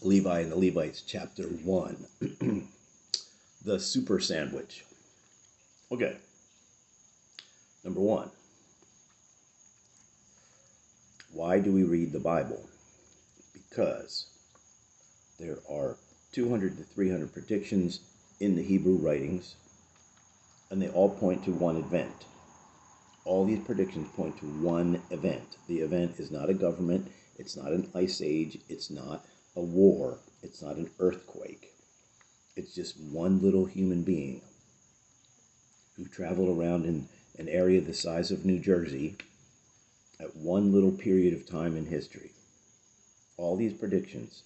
Levi and the Levites, chapter 1. The super sandwich. Okay. Number 1. Why do we read the Bible? Because there are 200 to 300 predictions in the Hebrew writings, and they all point to one event. All these predictions point to one event. The event is not a government, it's not an ice age, it's not a war, it's not an earthquake. It's just one little human being who traveled around in an area the size of New Jersey at one little period of time in history. All these predictions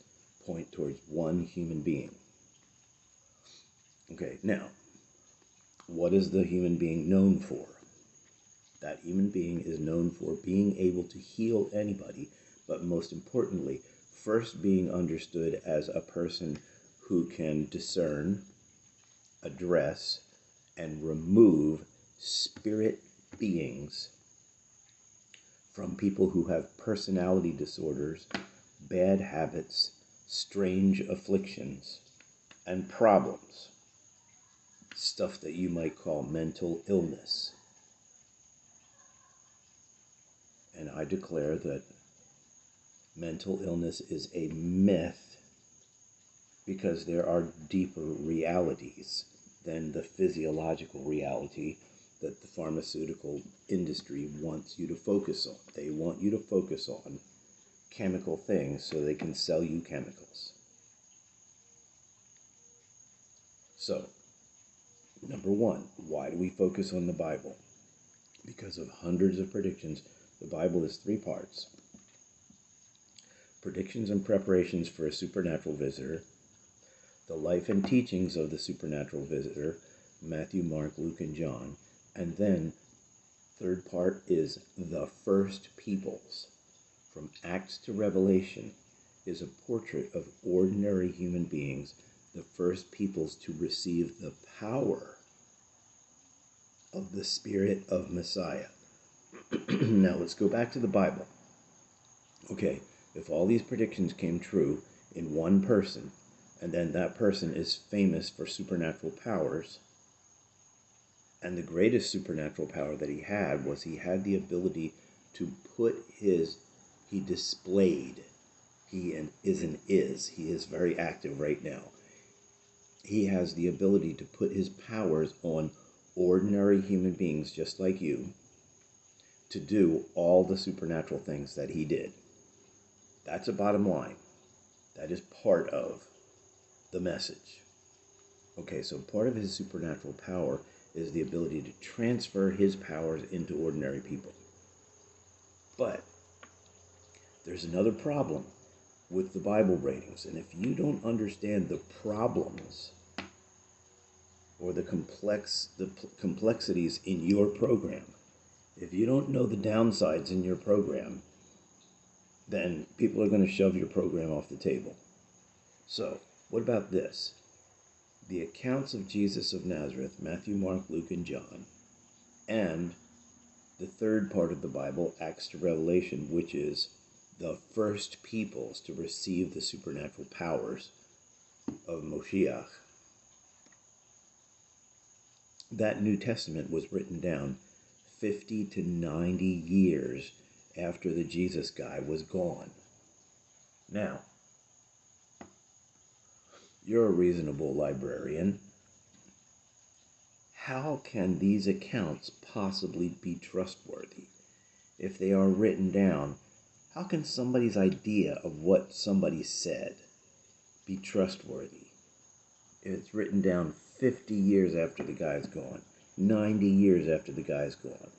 point towards one human being. Okay, now, what is the human being known for? That human being is known for being able to heal anybody, but most importantly, first being understood as a person who can discern, address, and remove spirit beings from people who have personality disorders, bad habits, strange afflictions, and problems. Stuff that you might call mental illness. And I declare that mental illness is a myth, because there are deeper realities than the physiological reality that the pharmaceutical industry wants you to focus on. They want you to focus on chemical things so they can sell you chemicals. So, number 1, why do we focus on the Bible? Because of hundreds of predictions. The Bible is 3 parts. Predictions and preparations for a supernatural visitor, the life and teachings of the supernatural visitor, Matthew, Mark, Luke, and John, and then 3rd part is the first peoples. From Acts to Revelation is a portrait of ordinary human beings, the first peoples to receive the power of the Spirit of Messiah. Now let's go back to the Bible. Okay, if all these predictions came true in one person, and then that person is famous for supernatural powers, and the greatest supernatural power that he had was he had the ability to put he displayed, he is very active right now. He has the ability to put his powers on ordinary human beings just like you, to do all the supernatural things that he did. That's a bottom line. That is part of the message. Okay, so part of his supernatural power is the ability to transfer his powers into ordinary people. But there's another problem with the Bible ratings, and if you don't understand the problems or the complexities in your program, if you don't know the downsides in your program, then people are going to shove your program off the table. So, what about this? The accounts of Jesus of Nazareth, Matthew, Mark, Luke, and John, and the 3rd part of the Bible, Acts to Revelation, which is the first peoples to receive the supernatural powers of Moshiach. That New Testament was written down 50 to 90 years after the Jesus guy was gone. Now, you're a reasonable librarian. How can these accounts possibly be trustworthy? If they are written down, how can somebody's idea of what somebody said be trustworthy? It's written down 50 years after the guy's gone, 90 years after the guy's gone.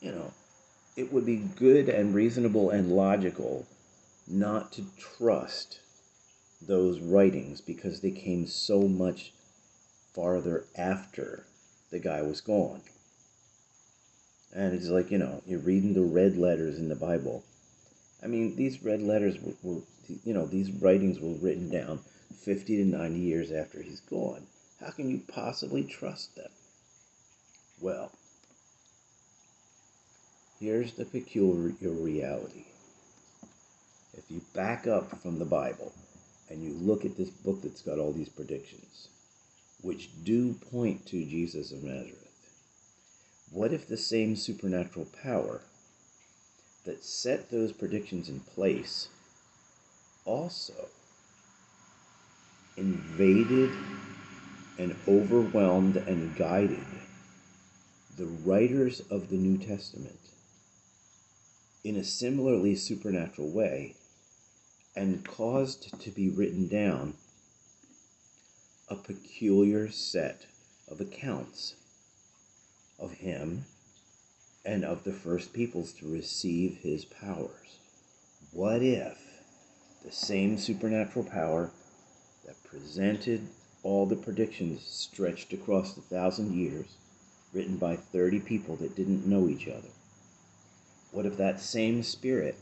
You know, it would be good and reasonable and logical not to trust those writings because they came so much farther after the guy was gone. And it's like, you're reading the red letters in the Bible. I mean, these red letters these writings were written down 50 to 90 years after he's gone. How can you possibly trust them? Well, here's the peculiar reality. If You back up from the Bible and you look at this book that's got all these predictions, which do point to Jesus of Nazareth. What if the same supernatural power that set those predictions in place also invaded and overwhelmed and guided the writers of the New Testament in a similarly supernatural way and caused to be written down a peculiar set of accounts of him and of the first peoples to receive his powers? What if the same supernatural power that presented all the predictions stretched across 1,000 years, written by 30 people that didn't know each other, what if that same spirit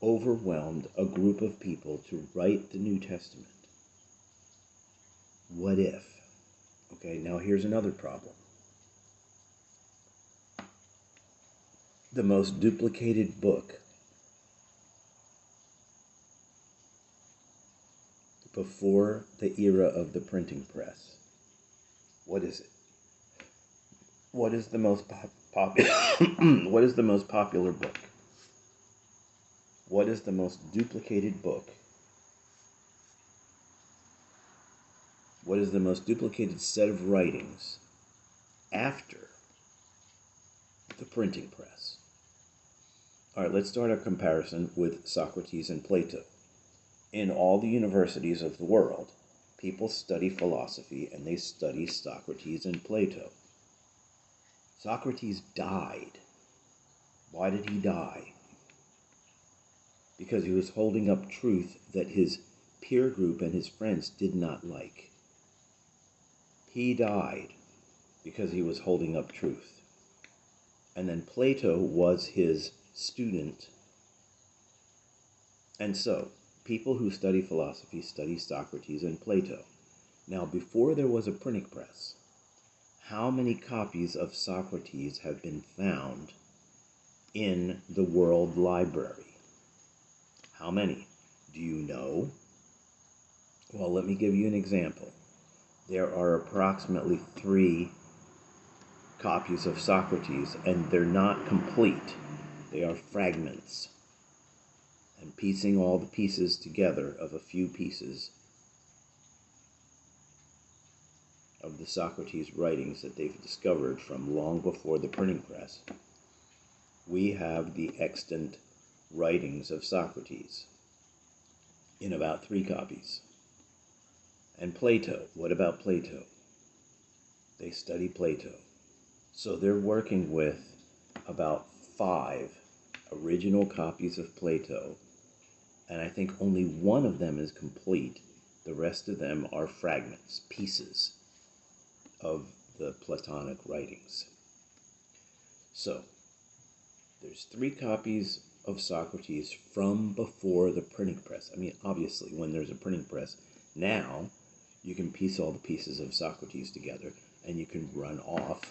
overwhelmed a group of people to write the New Testament? What if? Okay, now here's another problem. The most duplicated book before the era of the printing press. What is it? What is the most popular? What is the most popular book? What is the most duplicated book? What is the most duplicated set of writings after the printing press? All right, let's start our comparison with Socrates and Plato. In all the universities of the world, people study philosophy and they study Socrates and Plato. Socrates died. Why did he die? Because he was holding up truth that his peer group and his friends did not like. He died because he was holding up truth. And then Plato was his student. And so, people who study philosophy study Socrates and Plato. Now, before there was a printing press, how many copies of Socrates have been found in the World Library? How many? Do you know? Well, let me give you an example. There are approximately 3 copies of Socrates, and they're not complete. They are fragments. And piecing all the pieces together of a few pieces of the Socrates writings that they've discovered from long before the printing press, we have the extant writings of Socrates in about 3 copies. And Plato, what about Plato? They study Plato. So they're working with about 5 original copies of Plato, and I think only one of them is complete. The rest of them are fragments, pieces of the Platonic writings. So, there's 3 copies of Socrates from before the printing press. I mean, obviously, when there's a printing press, now you can piece all the pieces of Socrates together and you can run off,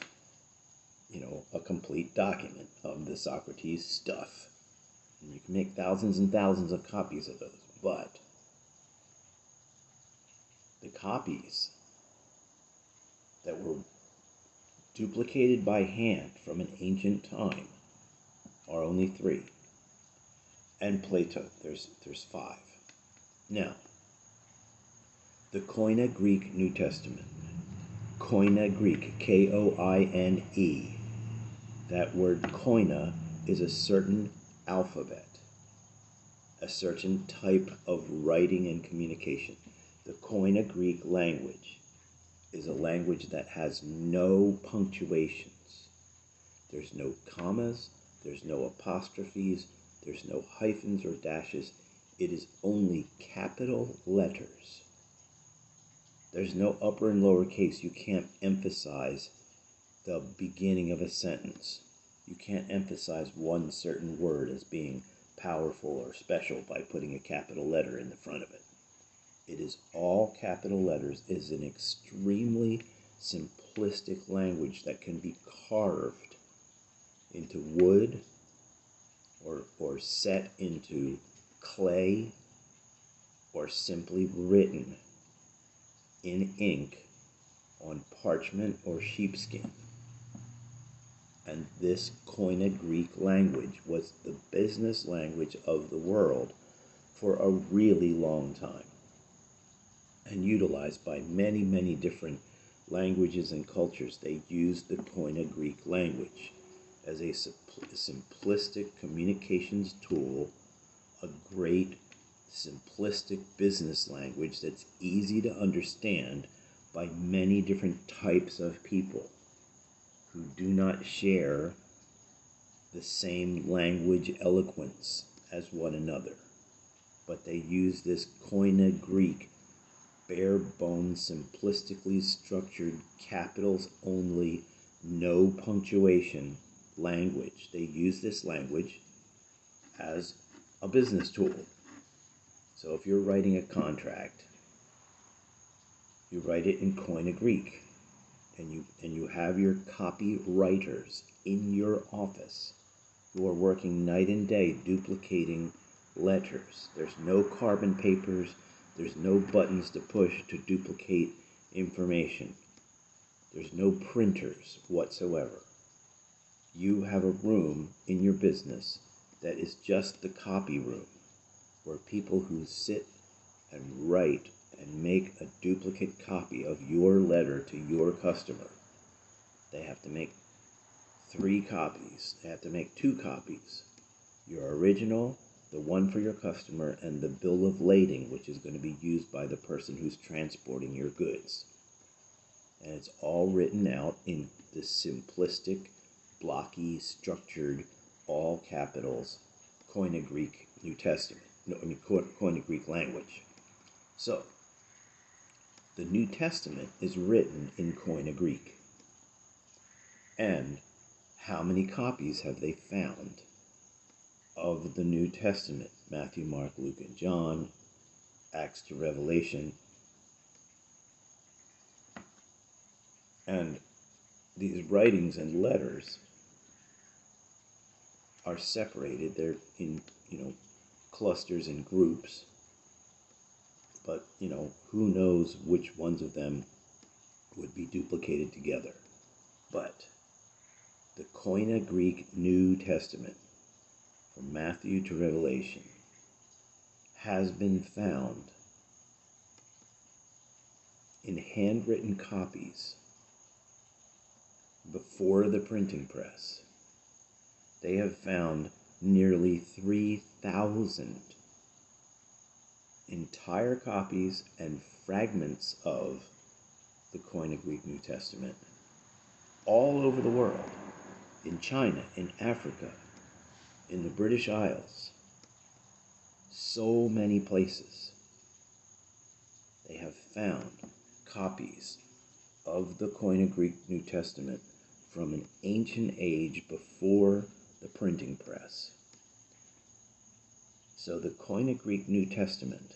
a complete document of the Socrates stuff. And you can make thousands and thousands of copies of those. But the copies that were duplicated by hand from an ancient time are only 3. And Plato, there's 5. Now, the Koine Greek New Testament. Koine Greek, K-O-I-N-E. That word koine is a certain alphabet, a certain type of writing and communication. The Koine Greek language is a language that has no punctuations. There's no commas, there's no apostrophes, there's no hyphens or dashes. It is only capital letters. There's no upper and lower case. You can't emphasize the beginning of a sentence. You can't emphasize one certain word as being powerful or special by putting a capital letter in the front of it. It is all capital letters. It is an extremely simplistic language that can be carved into wood or or set into clay or simply written in ink on parchment or sheepskin. And this Koine Greek language was the business language of the world for a really long time, and utilized by many, many different languages and cultures. They used the Koine Greek language as a simplistic communications tool, a great simplistic business language that's easy to understand by many different types of people who do not share the same language eloquence as one another. But they use this Koine Greek, bare bones, simplistically structured, capitals only, no punctuation language. They use this language as a business tool. So if you're writing a contract, you write it in Koine Greek, and you have your copywriters in your office who are working night and day duplicating letters. There's no carbon papers, there's no buttons to push to duplicate information. There's no printers whatsoever. You have a room in your business that is just the copy room, where people who sit and write and make a duplicate copy of your letter to your customer. They have to make 3 copies. They have to make 2 copies. Your original, the one for your customer, and the bill of lading, which is going to be used by the person who's transporting your goods. And it's all written out in the simplistic, blocky, structured, all capitals, Koine Greek New Testament. Koine Greek language. So, the New Testament is written in Koine Greek. And how many copies have they found of the New Testament? Matthew, Mark, Luke, and John, Acts to Revelation. And these writings and letters are separated. They're in, clusters and groups. But, who knows which ones of them would be duplicated together. But the Koine Greek New Testament, from Matthew to Revelation, has been found in handwritten copies before the printing press. They have found nearly 3,000 entire copies and fragments of the Koine Greek New Testament all over the world, in China, in Africa, in the British Isles, so many places. They have found copies of the Koine Greek New Testament from an ancient age before the printing press. So the Koine Greek New Testament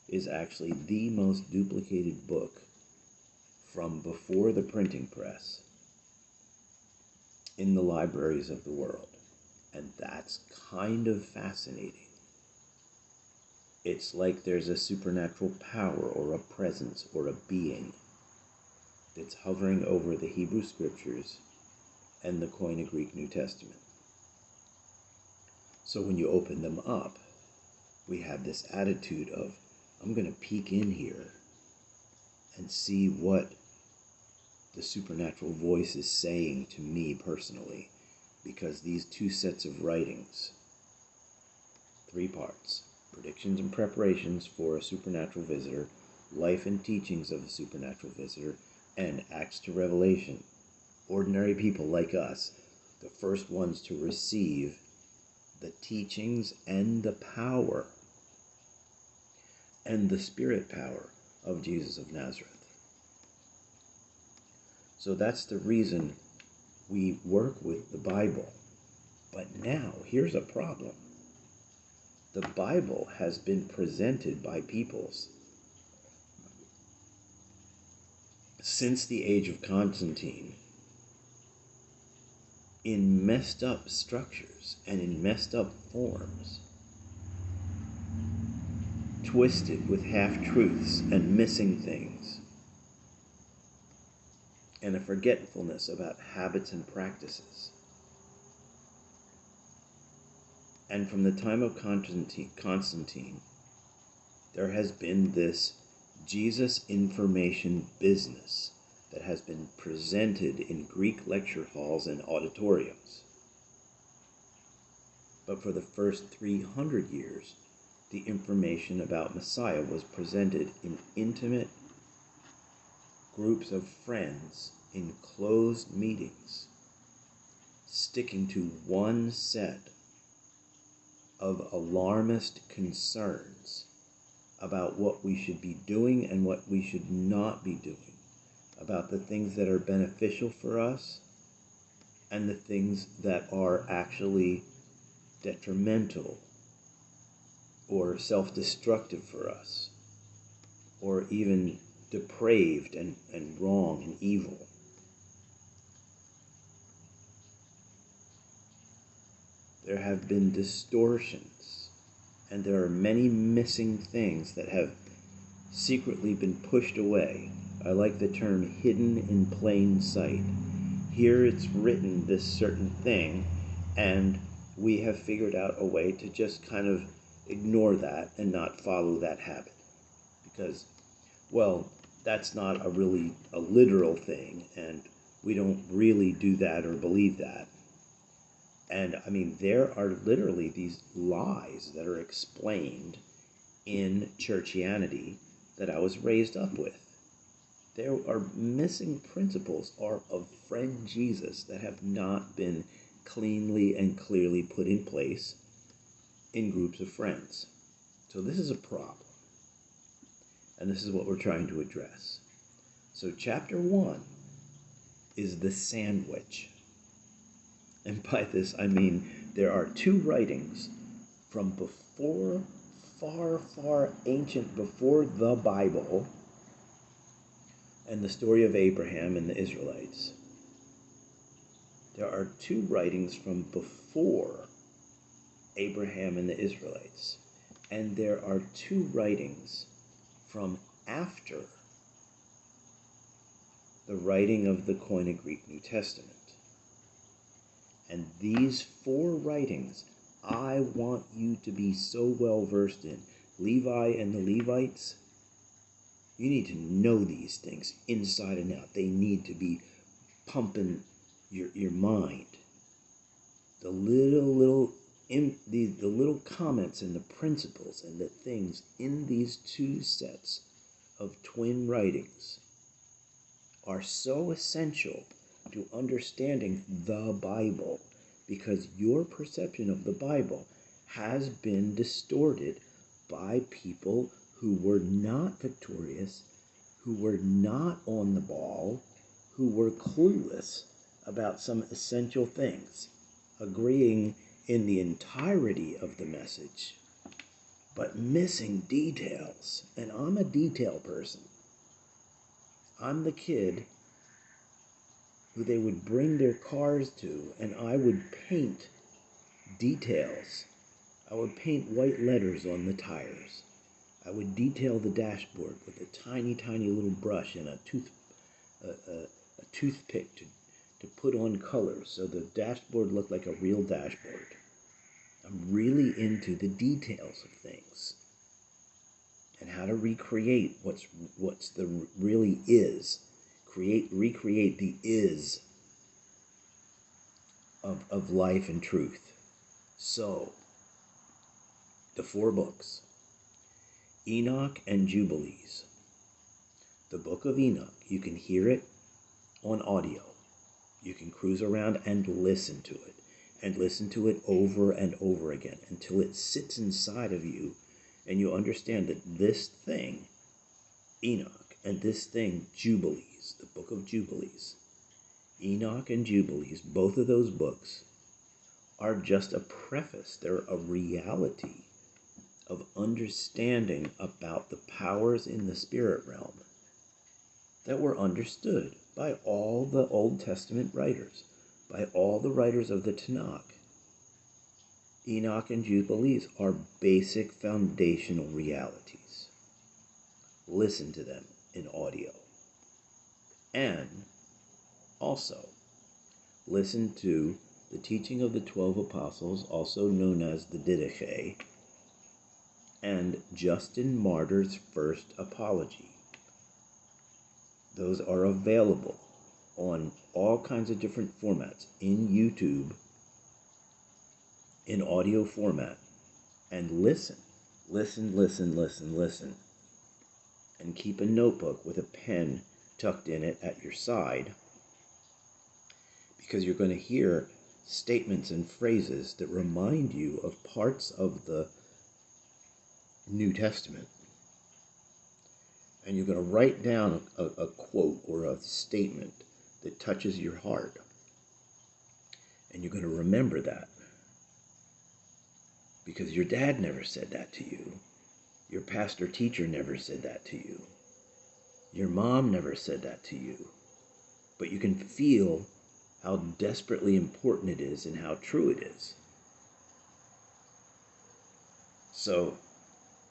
is actually the most duplicated book from before the printing press in the libraries of the world. And that's kind of fascinating. It's like there's a supernatural power or a presence or a being that's hovering over the Hebrew Scriptures and the Koine Greek New Testament. So when you open them up, we have this attitude of, I'm going to peek in here and see what the supernatural voice is saying to me personally, because these 2 sets of writings, 3 parts, predictions and preparations for a supernatural visitor, life and teachings of a supernatural visitor, and Acts to Revelation, ordinary people like us, the first ones to receive the teachings and the power and the spirit power of Jesus of Nazareth. So that's the reason we work with the Bible. But now, here's a problem. The Bible has been presented by peoples since the age of Constantine in messed up structures. pictures and in messed up forms, twisted with half-truths and missing things, and a forgetfulness about habits and practices. And from the time of Constantine, there has been this Jesus information business that has been presented in Greek lecture halls and auditoriums. But for the first 300 years, the information about Messiah was presented in intimate groups of friends in closed meetings, sticking to one set of alarmist concerns about what we should be doing and what we should not be doing, about the things that are beneficial for us and the things that are actually detrimental or self-destructive for us, or even depraved and wrong and evil. There have been distortions, and there are many missing things that have secretly been pushed away. I like the term hidden in plain sight. Here it's written this certain thing, and we have figured out a way to just kind of ignore that and not follow that habit. Because, well, that's not a literal thing, and we don't really do that or believe that. And I mean, there are literally these lies that are explained in churchianity that I was raised up with. There are missing principles of friend Jesus that have not been cleanly and clearly put in place in groups of friends. So this is a problem. And this is what we're trying to address. So chapter 1 is the sandwich. And by this I mean there are two writings from before, far ancient, before the Bible and the story of Abraham and the Israelites. There are two writings from before Abraham and the Israelites. And there are two writings from after the writing of the Koine Greek New Testament. And these four writings, I want you to be so well versed in. Levi and the Levites, you need to know these things inside and out. They need to be pumping your mind. The little comments and the principles and the things in these two sets of twin writings are so essential to understanding the Bible, because your perception of the Bible has been distorted by people who were not victorious, who were not on the ball, who were clueless about some essential things, agreeing in the entirety of the message, but missing details. And I'm a detail person. I'm the kid who they would bring their cars to, and I would paint details. I would paint white letters on the tires. I would detail the dashboard with a tiny little brush and a toothpick to put on colors so the dashboard looked like a real dashboard. I'm really into the details of things and how to recreate what's the really is. Recreate the is of life and truth. So, the four books. Enoch and Jubilees. The book of Enoch, you can hear it on audio. You can cruise around and listen to it over and over again until it sits inside of you and you understand that this thing, Enoch, and this thing, Jubilees, the book of Jubilees, Enoch and Jubilees, both of those books are just a preface. They're a reality of understanding about the powers in the spirit realm that were understood by all the Old Testament writers, by all the writers of the Tanakh. Enoch and Jubilees are basic foundational realities. Listen to them in audio. And also, listen to the teaching of the 12 apostles, also known as the DIDACHE, and Justin Martyr's first apology. Those are available on all kinds of different formats in YouTube, in audio format. And listen, and keep a notebook with a pen tucked in it at your side, because you're going to hear statements and phrases that remind you of parts of the New Testament. And you're going to write down a quote or a statement that touches your heart. And you're going to remember that. Because your dad never said that to you. Your pastor teacher never said that to you. Your mom never said that to you. But you can feel how desperately important it is and how true it is. So,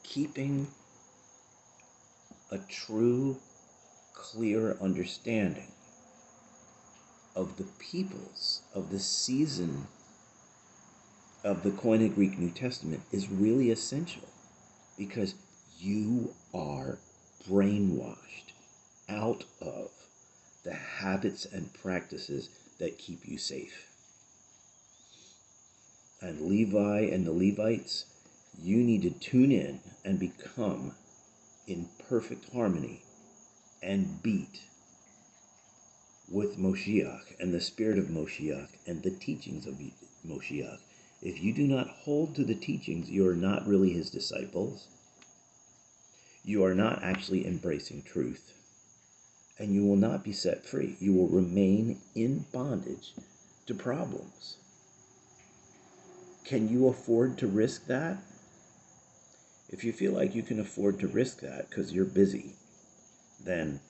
keeping a true, clear understanding of the peoples of the season of the Koine Greek New Testament is really essential, because you are brainwashed out of the habits and practices that keep you safe. And Levi and the Levites, you need to tune in and become in perfect harmony and beat with Moshiach and the spirit of Moshiach and the teachings of Moshiach. If you do not hold to the teachings, you are not really his disciples. You are not actually embracing truth. And you will not be set free. You will remain in bondage to problems. Can you afford to risk that? If you feel like you can afford to risk that because you're busy, then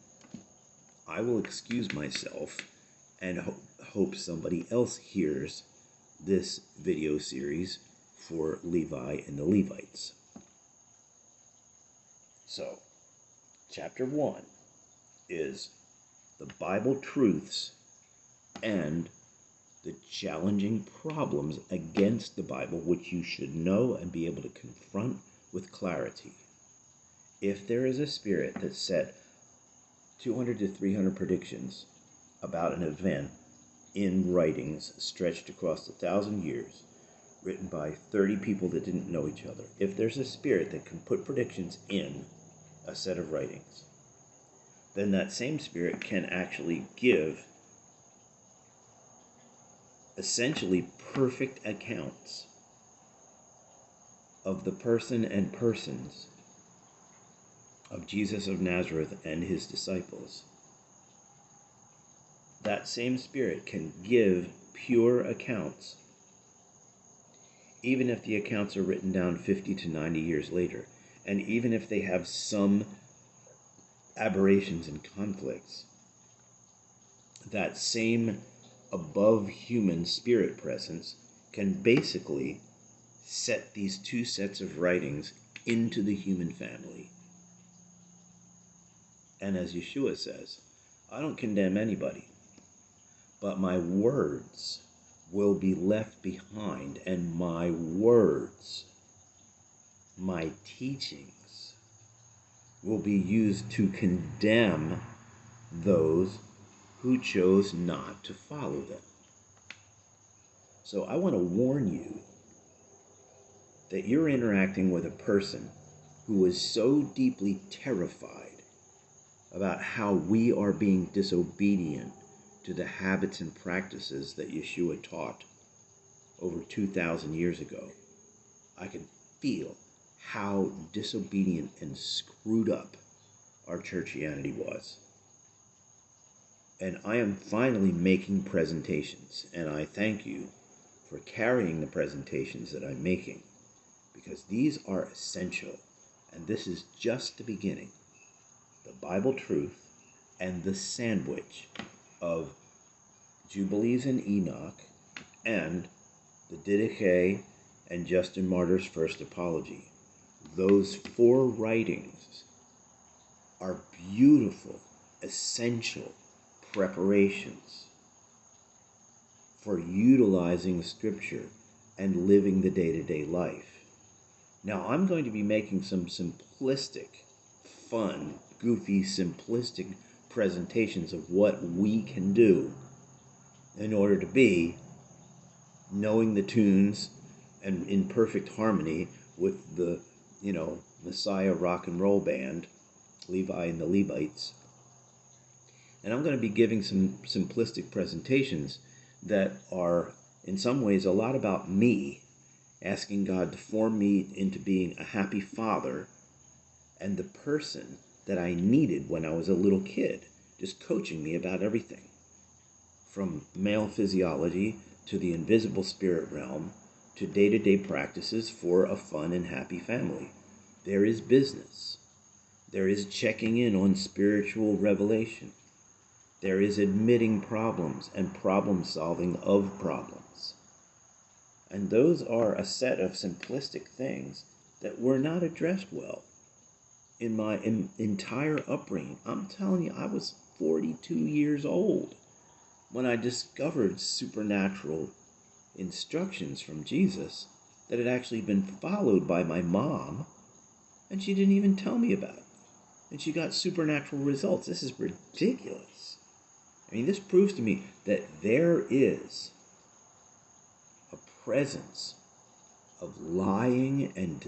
I will excuse myself and hope somebody else hears this video series for Levi and the Levites. So, chapter 1 is the Bible truths and the challenging problems against the Bible, which you should know and be able to confront with clarity. If there is a spirit that set 200 to 300 predictions about an event in writings stretched across 1,000 years, written by 30 people that didn't know each other, if there's a spirit that can put predictions in a set of writings, then that same spirit can actually give essentially perfect accounts of the person and persons of Jesus of Nazareth and his disciples. That same spirit can give pure accounts, even if the accounts are written down 50 to 90 years later, and even if they have some aberrations and conflicts. That same above-human spirit presence can basically set these two sets of writings into the human family. And as Yeshua says, I don't condemn anybody, but my words will be left behind, and my words, my teachings, will be used to condemn those who chose not to follow them. So I want to warn you that you're interacting with a person who is so deeply terrified about how we are being disobedient to the habits and practices that Yeshua taught over 2,000 years ago. I can feel how disobedient and screwed up our churchianity was. And I am finally making presentations, and I thank you for carrying the presentations that I'm making, because these are essential, and this is just the beginning. The Bible truth and the sandwich of Jubilees and Enoch and the Didache and Justin Martyr's First Apology. Those 4 writings are beautiful, essential preparations for utilizing Scripture and living the day-to-day life. Now, I'm going to be making some simplistic, fun, goofy, simplistic presentations of what we can do in order to be knowing the tunes and in perfect harmony with the, Messiah rock and roll band, Levi and the Levites. And I'm going to be giving some simplistic presentations that are in some ways a lot about me, asking God to form me into being a happy father and the person that I needed when I was a little kid, just coaching me about everything, from male physiology to the invisible spirit realm to day-to-day practices for a fun and happy family. There is business. There is checking in on spiritual revelation. There is admitting problems and problem solving of problems. And those are a set of simplistic things that were not addressed well in my entire upbringing. I'm telling you, I was 42 years old when I discovered supernatural instructions from Jesus that had actually been followed by my mom, and she didn't even tell me about it. And she got supernatural results. This is ridiculous. I mean, this proves to me that there is a presence of lying and